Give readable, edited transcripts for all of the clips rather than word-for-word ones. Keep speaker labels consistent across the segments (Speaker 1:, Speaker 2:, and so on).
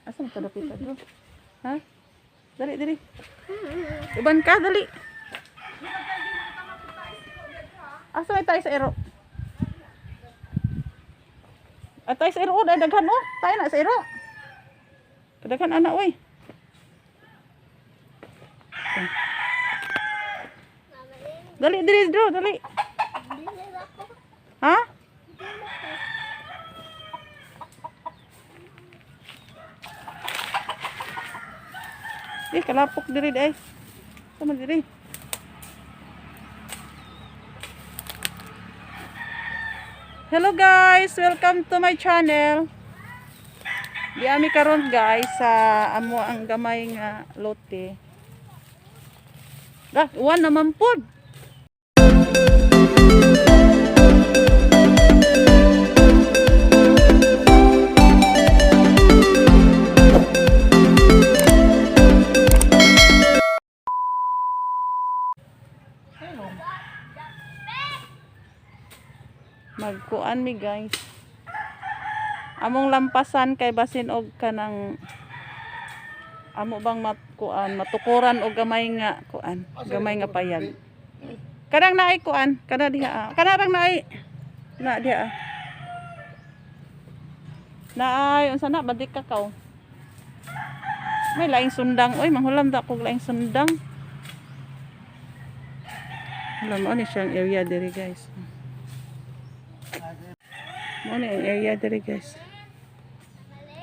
Speaker 1: Asa mo kadapit adto? Ha? Dali, dali. Uban ka, dali. Asa may tayo sa ero? At tayo sa ero, daghan o. Tayo na sa ero. Daghan anak, oy. Dali, dali, dali, dali. Ha? Kalapok diri day. Sama diri. Hello guys, welcome to my channel. Di ami karon guys sa amo ang gamay nga lote. Uwan naman pod. Magkuan mi guys. Among lampasan kay basin og kanang amo bang matukuran og gamay nga kuan, gamay nga payag. Kanang naay kuan, kana diha. Kanang naay na diha. Naay unsa na badik kakaw. May laing sundang, oy manghulam da kog laing sundang. Alam mo ni siyang area diri guys. Muna yung area diri guys.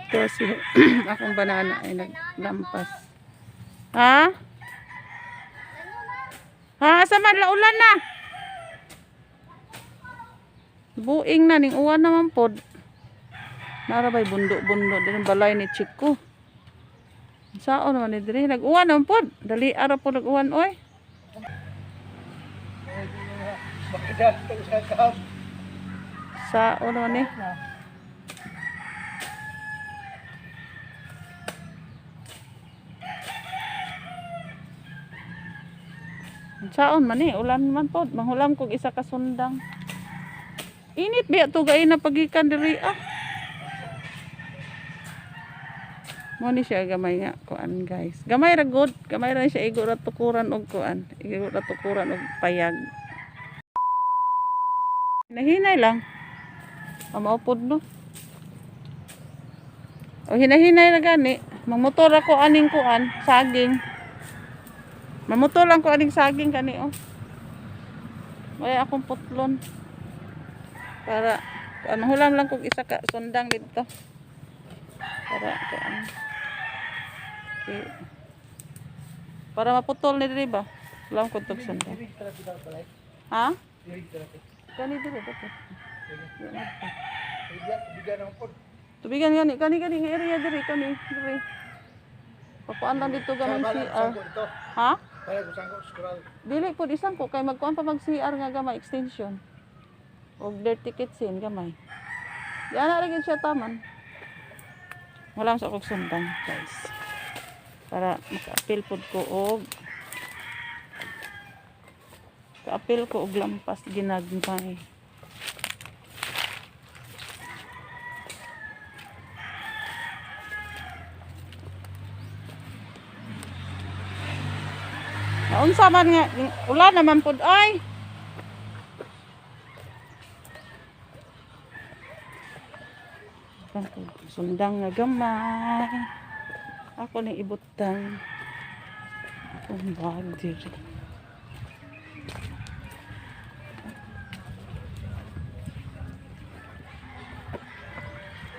Speaker 1: Ito si akong banana ay naglampas. Ha? Ha? Sama laulan na. Buing na ning uwan naman pod. Narabay bundok-bundok din balay ni Chico. Sao naman ni diri nag-uwan naman pod. Dali ara pod nag-uwan oy. Sao naman eh. Saon man eh, ulan man pod. Manghulam kog isa ka sundang. Init biya to gay na pagikan diri ah. Mo ni siya gamay nga kuan guys. Gamay ra good, gamay ra siya igo ra tukuran og kuan, igo ra tukuran og payag. Hinahinay lang. Maupod no. O hinahinay na gani. Mamotor ako aning kuan, saging. Mamotor lang ko aning saging kani oh. May akong putlon. Para kuan hulam lang kog isa ka sundang dito. Para kuan. Okay. Para maputol ni diri ba? Hulam ko tog sundang. Ha? Kani diri dapat. Tubigan gani nga area diri kani diri. Pakuan lang dito gamay CR. Ha? Dili pud isang ko kay magkuan pa mag CR nga gamay extension. Og dirty kitchen gamay. Di ana ra gid siya taman. Wala sa kog sundang guys. Para maka-apil pud ko og ka-apil ko og lampas ginagmay. Unsa man nga ulan naman pud ay. Sundang nga gamay. Ako ni ibutang akong bag diri.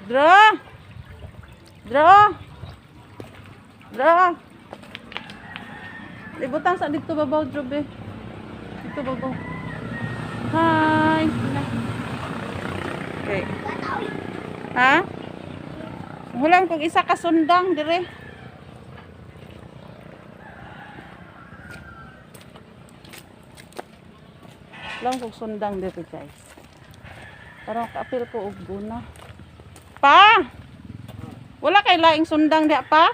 Speaker 1: Dra. Ibutang sa dito babaw drobe. Dito babaw. Hi. Okay. Ha? Hulam kog isa ka sundang dire. Lang kog sundang dire guys. Para ka-apil ko og guna. Pa. Wala kay laing sundang diha pa?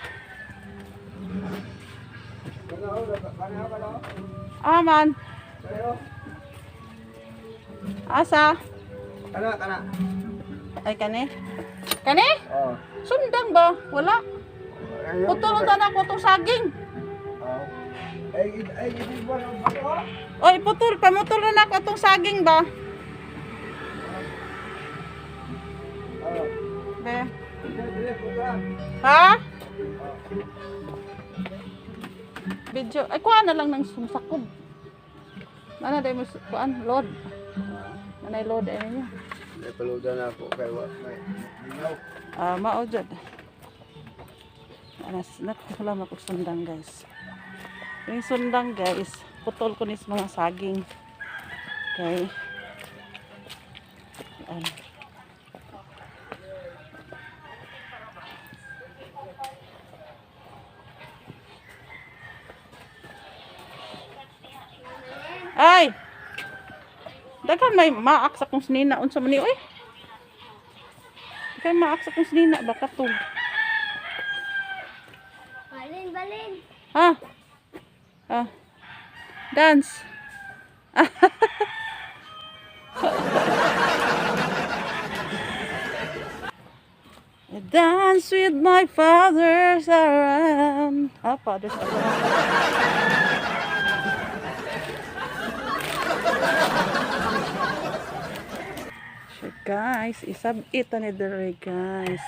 Speaker 1: Aman. Asa?
Speaker 2: Kana.
Speaker 1: Ay kani? Kani?
Speaker 2: Oh.
Speaker 1: Sundang ba? Wala. Putulon na ko itong saging.
Speaker 2: Ay, hindi mo lang ba?
Speaker 1: Oy, pamutol na ako itong saging ba? Be. Ha? Video. Ay, kuha na lang ng sumasakob. Ano dahil mo kuhaan? Load. Manay load ay niya.
Speaker 2: May paludan ako kay may minaw.
Speaker 1: Mao jud. Wala mapagsundan guys. Yung sundang guys, putol ko nis mga saging. Okay. Ay! Dagan may maak sa kong sinina. Unsa man ni oy? Dagan maak sa kong sinina. Baka tug.
Speaker 3: Balin.
Speaker 1: Ha? Dance. I dance with my fathers around. Fathers around. So guys, isabit na ni dere guys.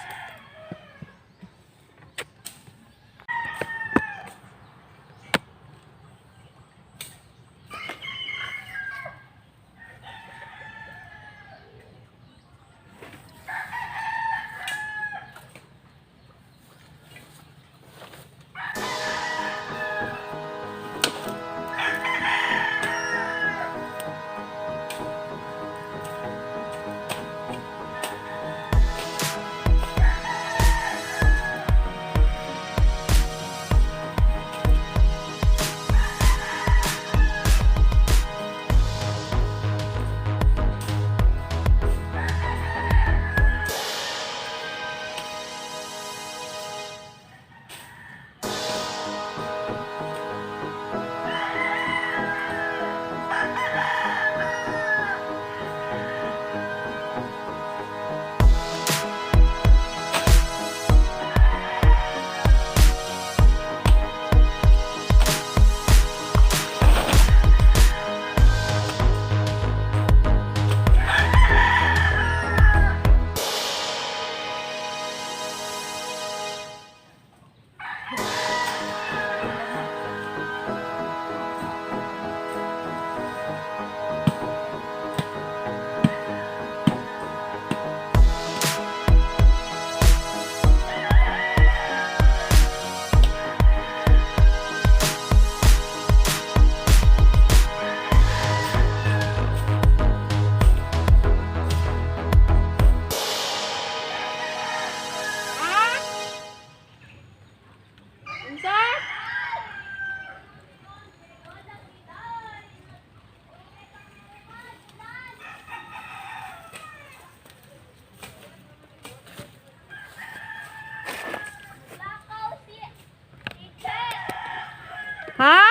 Speaker 1: Ha?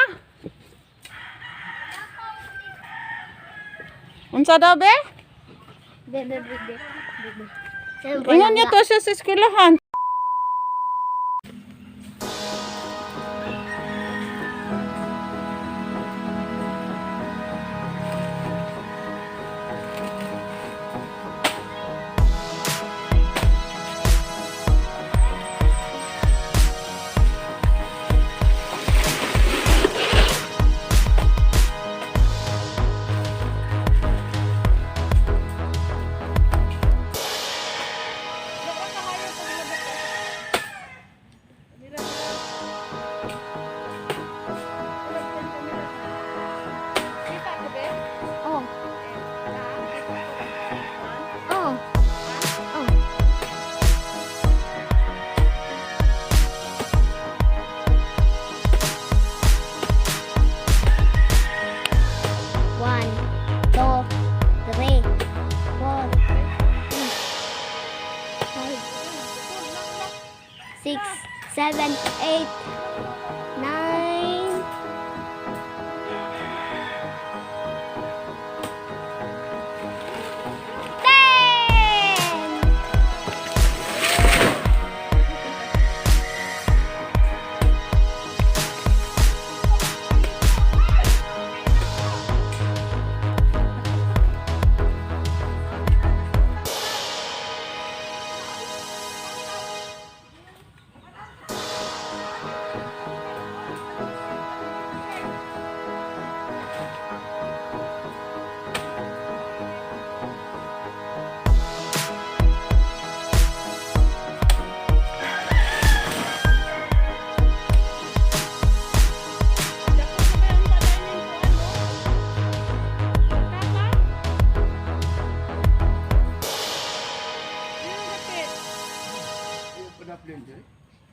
Speaker 1: Unsa daw be?
Speaker 3: Bebe.
Speaker 1: Ingon niya to siya sa eskwelahan.
Speaker 3: Six, seven, eight, nine.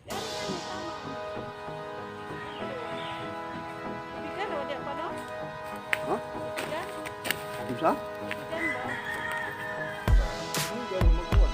Speaker 1: Bigan o di pa no?
Speaker 2: Ha?
Speaker 1: Bigan?
Speaker 2: Isa?
Speaker 1: Bigan ba?
Speaker 2: Ano gano'n magkuhan?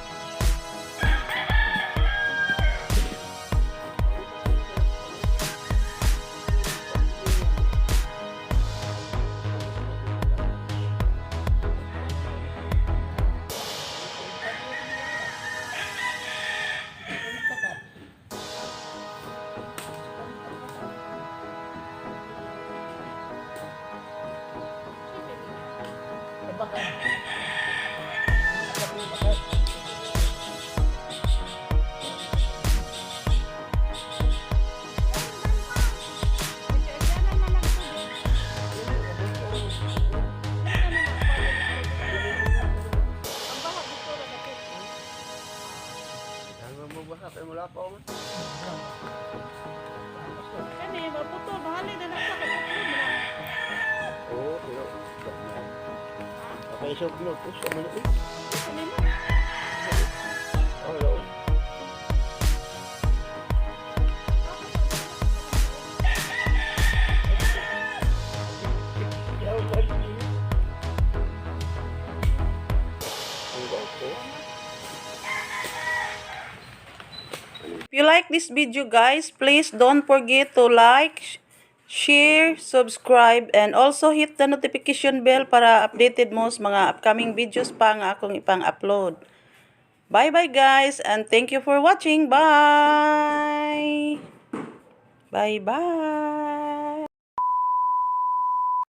Speaker 2: Ano mo ba sa kayo mula pa ako?
Speaker 1: Kani, maputol. Mahalin na nasa kaputol mo na.
Speaker 2: Oo, pero... Okay, so, pinutos sa mali.
Speaker 1: Kani mo.
Speaker 2: Hello.
Speaker 1: If you like this video guys, please don't forget to like, share, subscribe, and also hit the notification bell para updated mo sa mga upcoming videos pa nga akong ipang-upload. Bye bye guys, and thank you for watching. Bye! Bye bye!